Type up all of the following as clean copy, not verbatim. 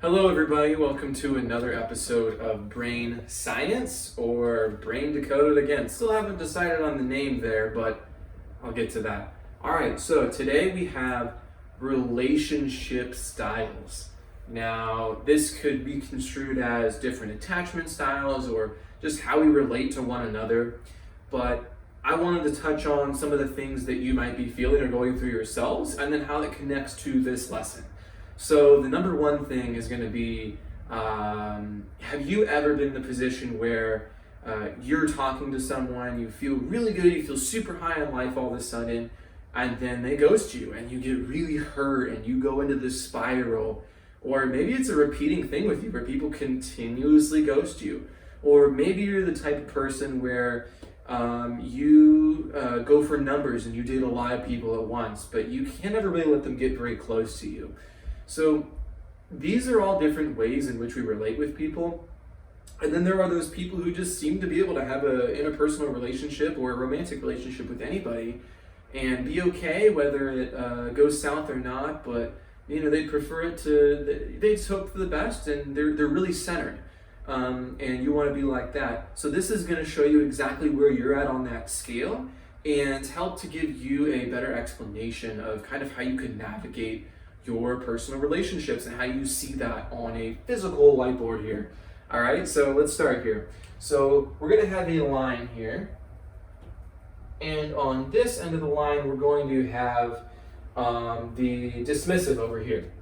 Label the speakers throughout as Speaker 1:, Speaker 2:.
Speaker 1: Hello, everybody. Welcome to another episode of Brain Science, or Brain Decoded again. Still haven't decided on the name there, but I'll get to that. All right, so today we have relationship styles. Now, this could be construed as different attachment styles or just how we relate to one another, but I wanted to touch on some of the things that you might be feeling or going through yourselves, and then how that connects to this lesson. So the number one thing is going to be, have you ever been in the position where you're talking to someone, you feel really good, you feel super high on life all of a sudden, and then they ghost you and you get really hurt and you go into this spiral? Or maybe it's a repeating thing with you where people continuously ghost you. Or maybe you're the type of person where you go for numbers and you date a lot of people at once, but you can't ever really let them get very close to you. So these are all different ways in which we relate with people. And then there are those people who just seem to be able to have an interpersonal relationship or a romantic relationship with anybody and be okay whether it goes south or not, but they prefer it to, they just hope for the best, and they're really centered. And you want to be like that. So this is going to show you exactly where you're at on that scale and help to give you a better explanation of kind of how you can navigate your personal relationships and how you see that on a physical whiteboard here. All right, so let's start here. So we're going to have a line here, and on this end of the line we're going to have the dismissive over here.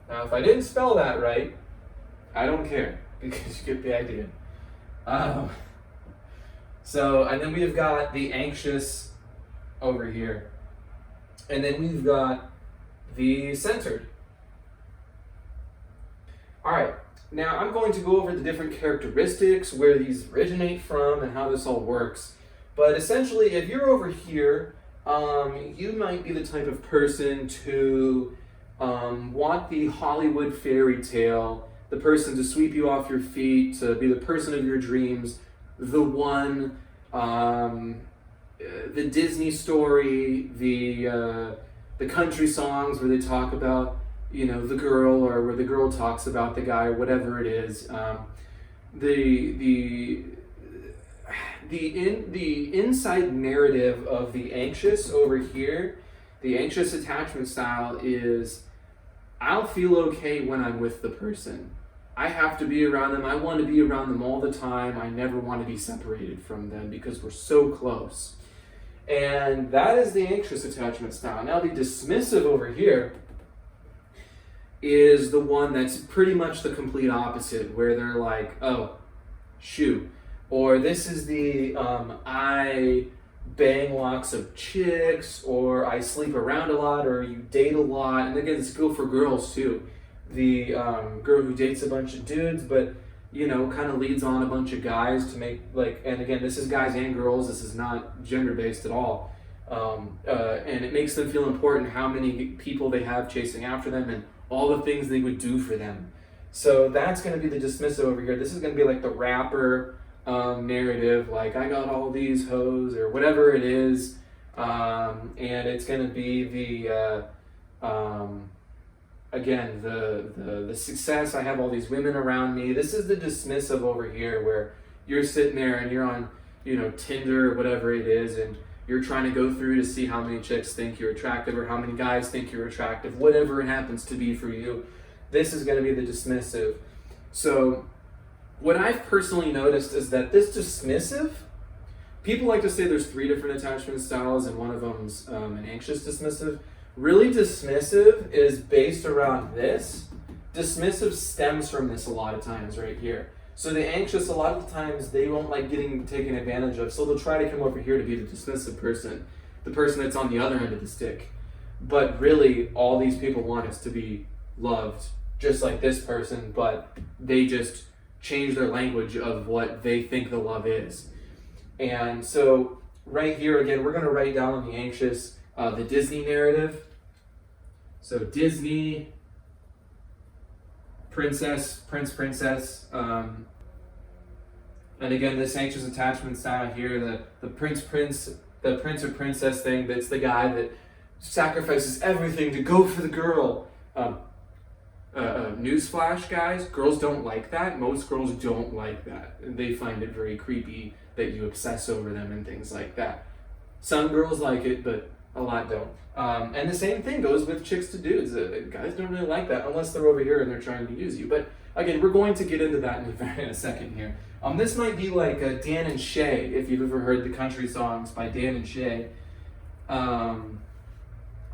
Speaker 1: Now if I didn't spell that right, I don't care, because you get the idea. And then we've got the anxious over here, and then we've got the centered. All right, now I'm going to go over the different characteristics, where these originate from, and how this all works. But essentially, if you're over here, you might be the type of person to want the Hollywood fairy tale, the person to sweep you off your feet, to be the person of your dreams, the one, the Disney story, the country songs where they talk about, the girl, or where the girl talks about the guy, or whatever it is. The inside narrative of the anxious over here, the anxious attachment style is, I'll feel okay when I'm with the person. I have to be around them. I want to be around them all the time. I never want to be separated from them because we're so close. And that is the anxious attachment style. Now the dismissive over here is the one that's pretty much the complete opposite, where they're like, oh, shoot. Or this is the, I bang lots of chicks, or I sleep around a lot, or you date a lot. And again, this go for girls too. The girl who dates a bunch of dudes, but kind of leads on a bunch of guys to make, and again, this is guys and girls, this is not gender-based at all. And it makes them feel important how many people they have chasing after them and all the things they would do for them. So that's going to be the dismissive over here. This is going to be like the rapper narrative, like I got all these hoes, or whatever it is. And it's going to be the, again, the success, I have all these women around me. This is the dismissive over here, where you're sitting there and you're on, Tinder or whatever it is, and you're trying to go through to see how many chicks think you're attractive or how many guys think you're attractive, whatever it happens to be for you. This is going to be the dismissive. So what I've personally noticed is that this dismissive, people like to say there's 3 different attachment styles, and one of them's an anxious dismissive. Really, dismissive is based around this. Dismissive stems from this a lot of times right here. So the anxious, a lot of the times, they won't like getting taken advantage of, so they'll try to come over here to be the dismissive person, the person that's on the other end of the stick. But really, all these people want is to be loved, just like this person, but they just change their language of what they think the love is. And so right here, again, we're going to write down on the anxious, the Disney narrative. So Disney, princess, princess. And again, this anxious attachment style here, the prince or princess thing, that's the guy that sacrifices everything to go for the girl. newsflash, guys, girls don't like that. Most girls don't like that. They find it very creepy that you obsess over them and things like that. Some girls like it, but a lot don't. And the same thing goes with chicks to dudes. Guys don't really like that unless they're over here and they're trying to use you. But again, we're going to get into that in a second here. This might be like Dan and Shay, if you've ever heard the country songs by Dan and Shay. I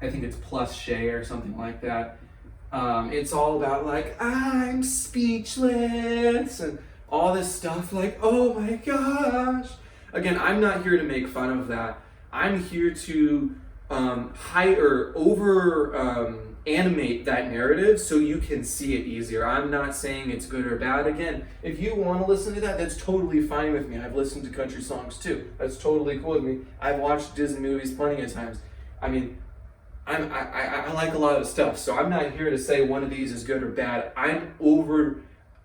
Speaker 1: think it's Plus Shay or something like that. It's all about like, I'm speechless and all this stuff like, oh my gosh. Again, I'm not here to make fun of that. I'm here to animate that narrative so you can see it easier. I'm not saying it's good or bad. Again, if you want to listen to that, that's totally fine with me. I've listened to country songs too. That's totally cool with me. I've watched Disney movies plenty of times. I mean, I like a lot of stuff, so I'm not here to say one of these is good or bad. I'm over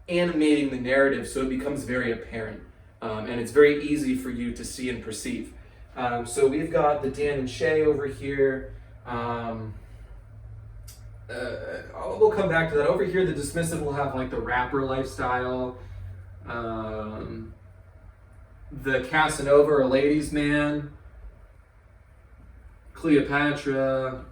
Speaker 1: animating the narrative so it becomes very apparent, and it's very easy for you to see and perceive. So we've got the Dan and Shay over here. We'll come back to that. Over here, the dismissive will have like the rapper lifestyle. The Casanova or ladies' man. Cleopatra.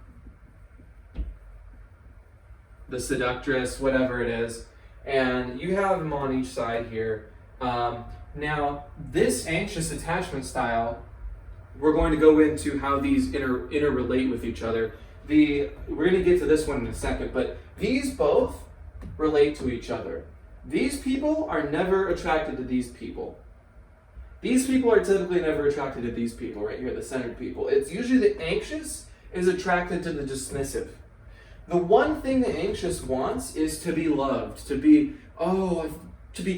Speaker 1: The seductress, whatever it is. And you have them on each side here. Now, this anxious attachment style, we're going to go into how these interrelate with each other. We're going to get to this one in a second, but these both relate to each other. These people are never attracted to these people. These people are typically never attracted to these people, right here, the centered people. It's usually the anxious is attracted to the dismissive. The one thing the anxious wants is to be loved, to be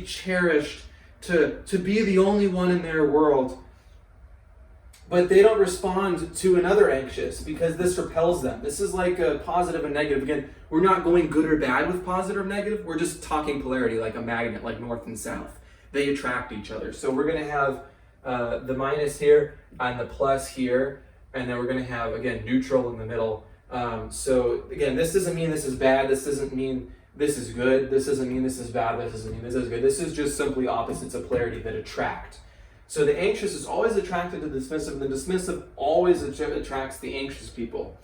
Speaker 1: cherished, to be the only one in their world. But they don't respond to another anxious because this repels them. This is like a positive and negative. Again, we're not going good or bad with positive or negative. We're just talking polarity like a magnet, like north and south. They attract each other. So we're going to have the minus here and the plus here. And then we're going to have, again, neutral in the middle. So again, this doesn't mean this is bad. This doesn't mean this is good. This doesn't mean this is bad. This doesn't mean this is good. This is just simply opposites of polarity that attract. So the anxious is always attracted to the dismissive, and the dismissive always attracts the anxious people.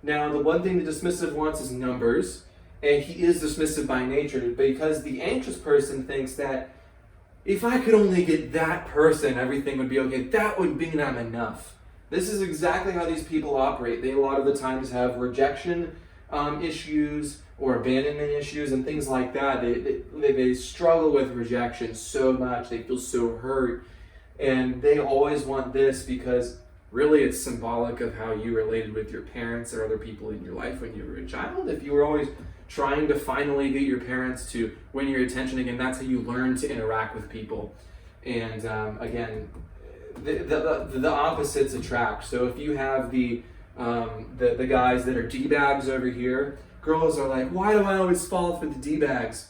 Speaker 1: Now, the one thing the dismissive wants is numbers, and he is dismissive by nature, because the anxious person thinks that if I could only get that person, everything would be okay. That would mean I'm enough. This is exactly how these people operate. They a lot of the times have rejection issues or abandonment issues and things like that. They struggle with rejection so much. They feel so hurt. And they always want this because really it's symbolic of how you related with your parents or other people in your life when you were a child. If you were always trying to finally get your parents to win your attention again, that's how you learn to interact with people. And again, the opposites attract. So if you have the guys that are D-bags over here, girls are like, why do I always fall for the D-bags?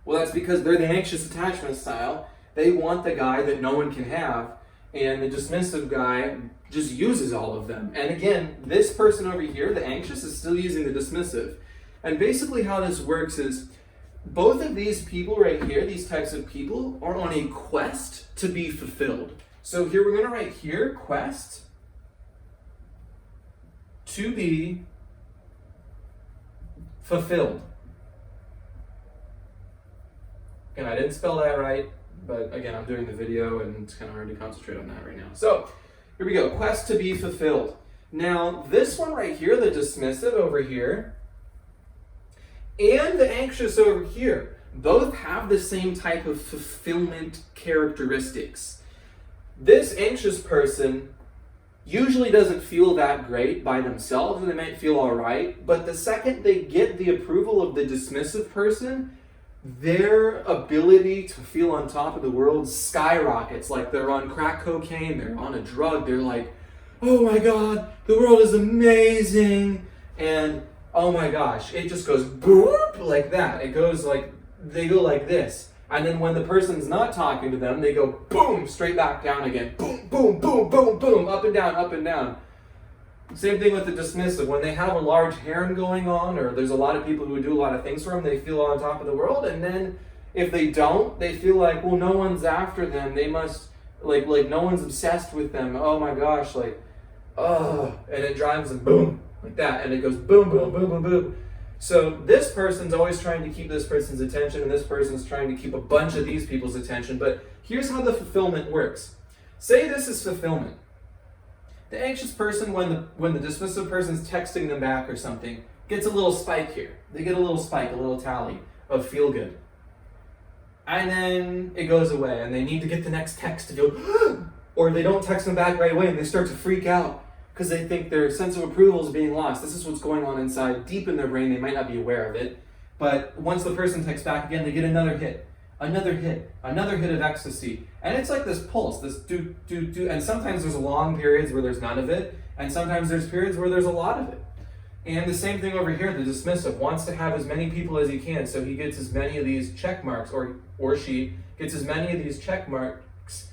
Speaker 1: Well, that's because they're the anxious attachment style. They want the guy that no one can have, and the dismissive guy just uses all of them. And again, this person over here, the anxious, is still using the dismissive. And basically how this works is both of these people right here, these types of people, are on a quest to be fulfilled. So here we're going to write here, quest to be fulfilled. And I didn't spell that right. But again, I'm doing the video and it's kind of hard to concentrate on that right now. So here we go, quest to be fulfilled. Now this one right here, the dismissive over here, and the anxious over here, both have the same type of fulfillment characteristics. This anxious person usually doesn't feel that great by themselves, and they might feel all right, but the second they get the approval of the dismissive person, their ability to feel on top of the world skyrockets. Like they're on crack cocaine, they're on a drug, they're like, oh my God, the world is amazing. And oh my gosh, it just goes boop like that. It goes like, they go like this. And then when the person's not talking to them, they go boom, straight back down again. Boom, boom, boom, boom, boom, up and down, up and down. Same thing with the dismissive. When they have a large harem going on, or there's a lot of people who do a lot of things for them, they feel on top of the world. And then if they don't, they feel like, well, no one's after them. They must, like no one's obsessed with them. Oh my gosh, like, oh, and it drives them boom, like that. And it goes boom, boom, boom, boom, boom. So this person's always trying to keep this person's attention, and this person's trying to keep a bunch of these people's attention. But here's how the fulfillment works. Say this is fulfillment. The anxious person, when the dismissive person's texting them back or something, gets a little spike here. They get a little spike, a little tally of feel good. And then it goes away, and they need to get the next text to go, or they don't text them back right away, and they start to freak out because they think their sense of approval is being lost. This is what's going on inside, deep in their brain. They might not be aware of it. But once the person texts back again, they get another hit of ecstasy. And it's like this pulse, this do. And sometimes there's long periods where there's none of it, and sometimes there's periods where there's a lot of it. And the same thing over here, the dismissive wants to have as many people as he can, so he gets as many of these check marks, or she gets as many of these check marks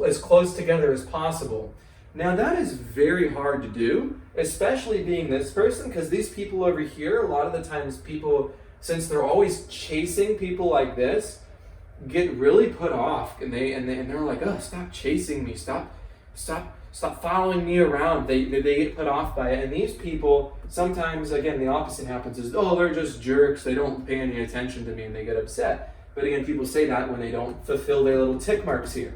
Speaker 1: as close together as possible. Now that is very hard to do, especially being this person, because these people over here, a lot of the times people, since they're always chasing people like this, get really put off, and they're like, oh, stop chasing me, stop following me around. They get put off by it. And these people, sometimes, again, the opposite happens is, oh, they're just jerks, they don't pay any attention to me, and they get upset. But again, people say that when they don't fulfill their little tick marks here.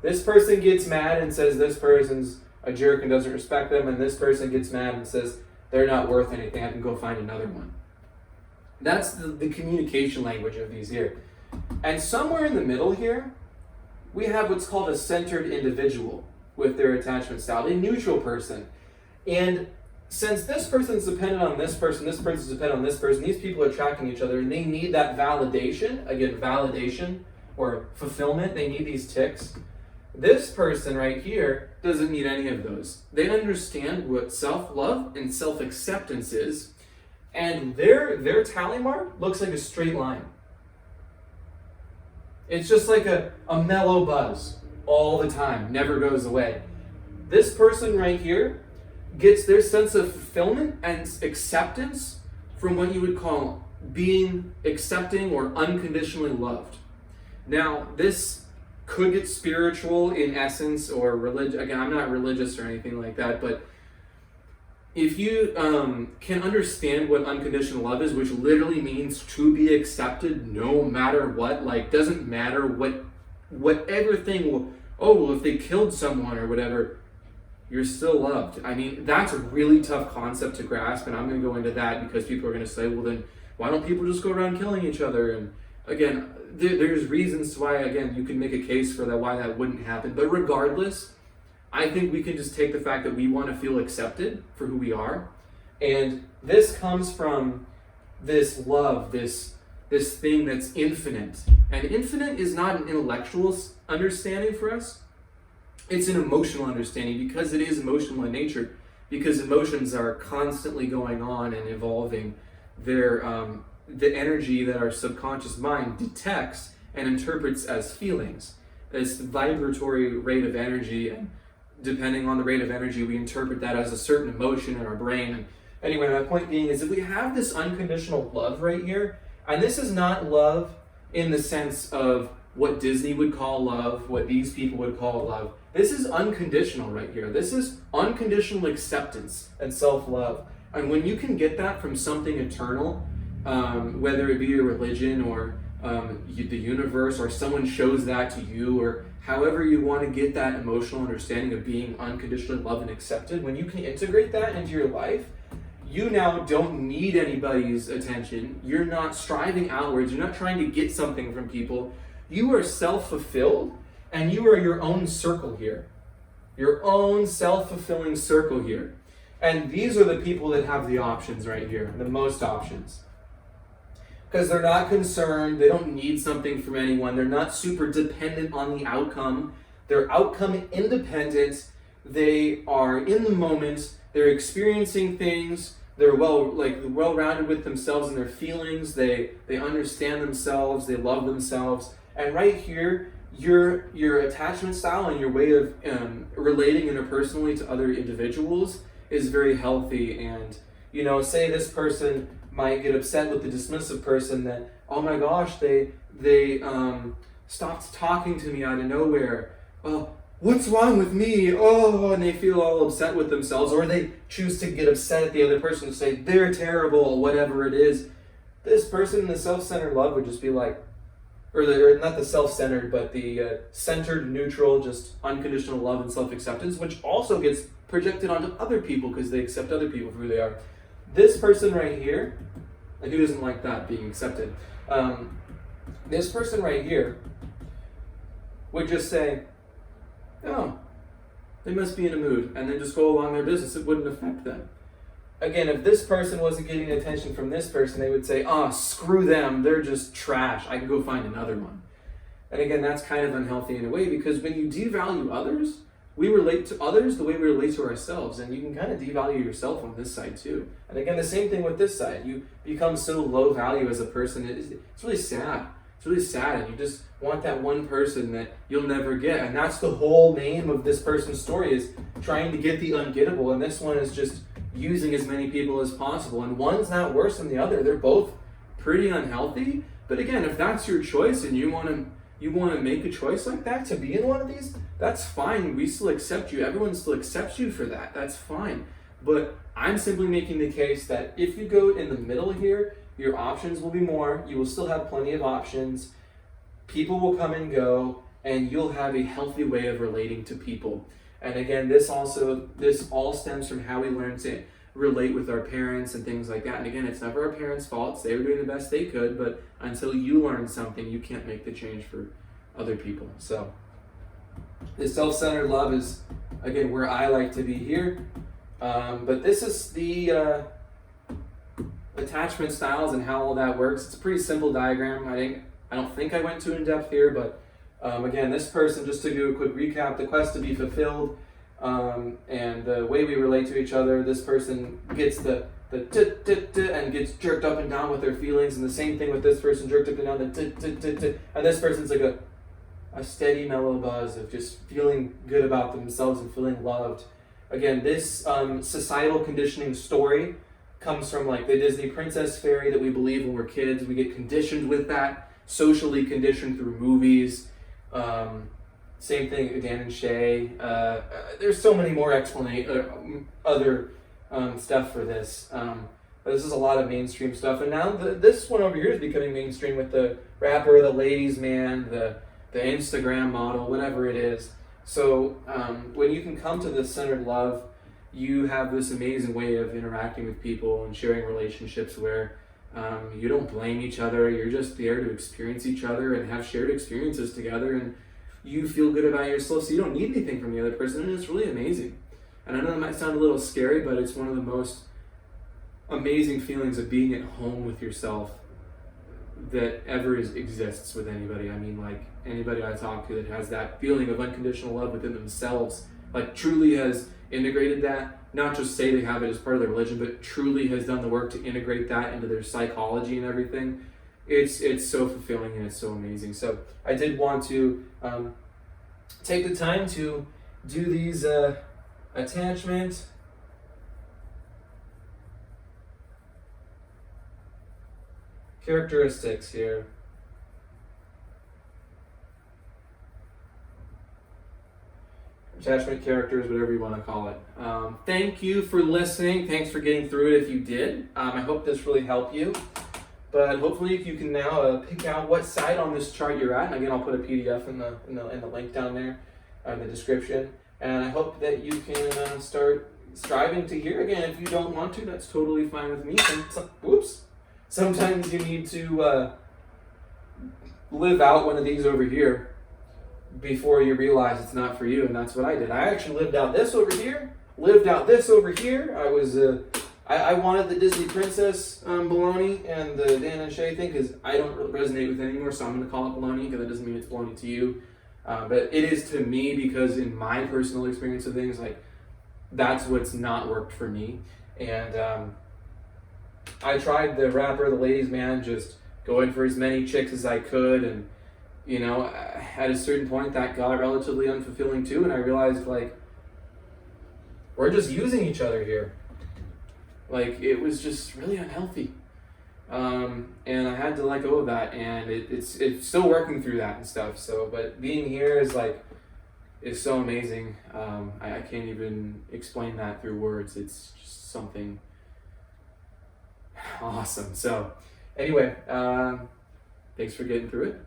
Speaker 1: This person gets mad and says this person's a jerk and doesn't respect them, and this person gets mad and says they're not worth anything, I can go find another one. That's the communication language of these here. And somewhere in the middle here, we have what's called a centered individual with their attachment style, a neutral person. And since this person's dependent on this person's dependent on this person, these people are tracking each other, and they need that validation, again, validation or fulfillment, they need these ticks. This person right here doesn't need any of those. They understand what self-love and self-acceptance is, and their tally mark looks like a straight line. It's just like a mellow buzz all the time, never goes away. This person right here gets their sense of fulfillment and acceptance from what you would call being accepting or unconditionally loved. Now, this could get spiritual in essence or religious. Again, I'm not religious or anything like that, but if you can understand what unconditional love is, which literally means to be accepted no matter what, like doesn't matter whatever thing will, oh, well, if they killed someone or whatever, you're still loved. I mean, that's a really tough concept to grasp, and I'm going to go into that because people are going to say, well, then why don't people just go around killing each other? And again, there's reasons why, again, you can make a case for that, why that wouldn't happen. But regardless, I think we can just take the fact that we want to feel accepted for who we are. And this comes from this love, this thing that's infinite. And infinite is not an intellectual understanding for us. It's an emotional understanding because it is emotional in nature, because emotions are constantly going on and evolving. They're the energy that our subconscious mind detects and interprets as feelings. It's the vibratory rate of energy, and depending on the rate of energy, we interpret that as a certain emotion in our brain. And anyway, my point being is that we have this unconditional love right here, and this is not love in the sense of what Disney would call love, what these people would call love. This is unconditional right here. This is unconditional acceptance and self-love. And when you can get that from something eternal, whether it be a religion or the universe, or someone shows that to you, or however you want to get that emotional understanding of being unconditionally loved and accepted, when you can integrate that into your life, you now don't need anybody's attention. You're not striving outwards. You're not trying to get something from people. You are self-fulfilled, and you are your own circle here. Your own self-fulfilling circle here. And these are the people that have the options right here, the most options. Because they're not concerned, they don't need something from anyone, they're not super dependent on the outcome, they're outcome independent, they are in the moment, they're experiencing things, they're well-rounded with themselves and their feelings, they understand themselves, they love themselves. And right here, your attachment style and your way of relating interpersonally to other individuals is very healthy. And, you know, say this person might get upset with the dismissive person that, oh my gosh, they stopped talking to me out of nowhere. What's wrong with me? Oh, and they feel all upset with themselves, or they choose to get upset at the other person and say they're terrible, whatever it is. This person in the self-centered love would just be like, or not the self-centered, but the centered, neutral, just unconditional love and self-acceptance, which also gets projected onto other people because they accept other people for who they are. This person right here, like, who doesn't like that being accepted? This person right here would just say, oh, they must be in a mood, and then just go along their business. It wouldn't affect them. Again, if this person wasn't getting attention from this person, they would say, oh, screw them, they're just trash, I can go find another one. And again, that's kind of unhealthy in a way, because when you devalue others, we relate to others the way we relate to ourselves, and you can kind of devalue yourself on this side too. And again, the same thing with this side. You become so low value as a person, it's really sad. It's really sad, and you just want that one person that you'll never get. And that's the whole name of this person's story, is trying to get the ungettable. And this one is just using as many people as possible. And one's not worse than the other. They're both pretty unhealthy. But again, if that's your choice and you want to make a choice like that to be in one of these, that's fine. We still accept you. Everyone still accepts you for that. That's fine. But I'm simply making the case that if you go in the middle here, your options will be more. You will still have plenty of options. People will come and go, and you'll have a healthy way of relating to people. And again, this all stems from how we learn to relate with our parents and things like that. And again, it's never our parents' fault. They were doing the best they could, but until you learn something, you can't make the change for other people. So this self-centered love is, again, where I like to be here. But this is the attachment styles and how all that works. It's a pretty simple diagram. I don't think I went too in depth here, but again, this person, just to do a quick recap, the quest to be fulfilled, and the way we relate to each other. This person gets the and gets jerked up and down with their feelings, and the same thing with this person, jerked up and down, and this person's like a steady mellow buzz of just feeling good about themselves and feeling loved. Again, this societal conditioning story comes from like the Disney princess fairy that we believe when we're kids. We get conditioned with that, socially conditioned through movies. Same thing, Dan and Shay. There's so many more other stuff for this. But this is a lot of mainstream stuff. And now this one over here is becoming mainstream with the rapper, the ladies man, the Instagram model, whatever it is. So when you can come to this centered love, you have this amazing way of interacting with people and sharing relationships where you don't blame each other. You're just there to experience each other and have shared experiences together, and you feel good about yourself, so you don't need anything from the other person, and it's really amazing. And I know that might sound a little scary, but it's one of the most amazing feelings of being at home with yourself that ever exists with anybody. I mean, like, anybody I talk to that has that feeling of unconditional love within themselves, like truly has integrated that, not just say they have it as part of their religion, but truly has done the work to integrate that into their psychology and everything. It's so fulfilling and it's so amazing. So I did want to take the time to do these attachment characteristics here. Attachment characters, whatever you want to call it. Thank you for listening. Thanks for getting through it if you did. I hope this really helped you. But hopefully you can now pick out what side on this chart you're at. And again, I'll put a PDF in the link down there in the description. And I hope that you can start striving to hear. Again, if you don't want to, that's totally fine with me. Sometimes you need to live out one of these over here before you realize it's not for you, and that's what I did. I actually lived out this over here, I wanted the Disney princess baloney and the Dan and Shay thing because I don't resonate with it anymore, so I'm going to call it baloney because that doesn't mean it's baloney to you. But it is to me because in my personal experience of things, like, that's what's not worked for me. And I tried the rapper, the ladies man, just going for as many chicks as I could, and you know, at a certain point that got relatively unfulfilling too, and I realized like we're just using each other here. Like, it was just really unhealthy. And I had to let go of that, and it's still working through that and stuff. So, but being here is so amazing. I can't even explain that through words. It's just something awesome. So, anyway, thanks for getting through it.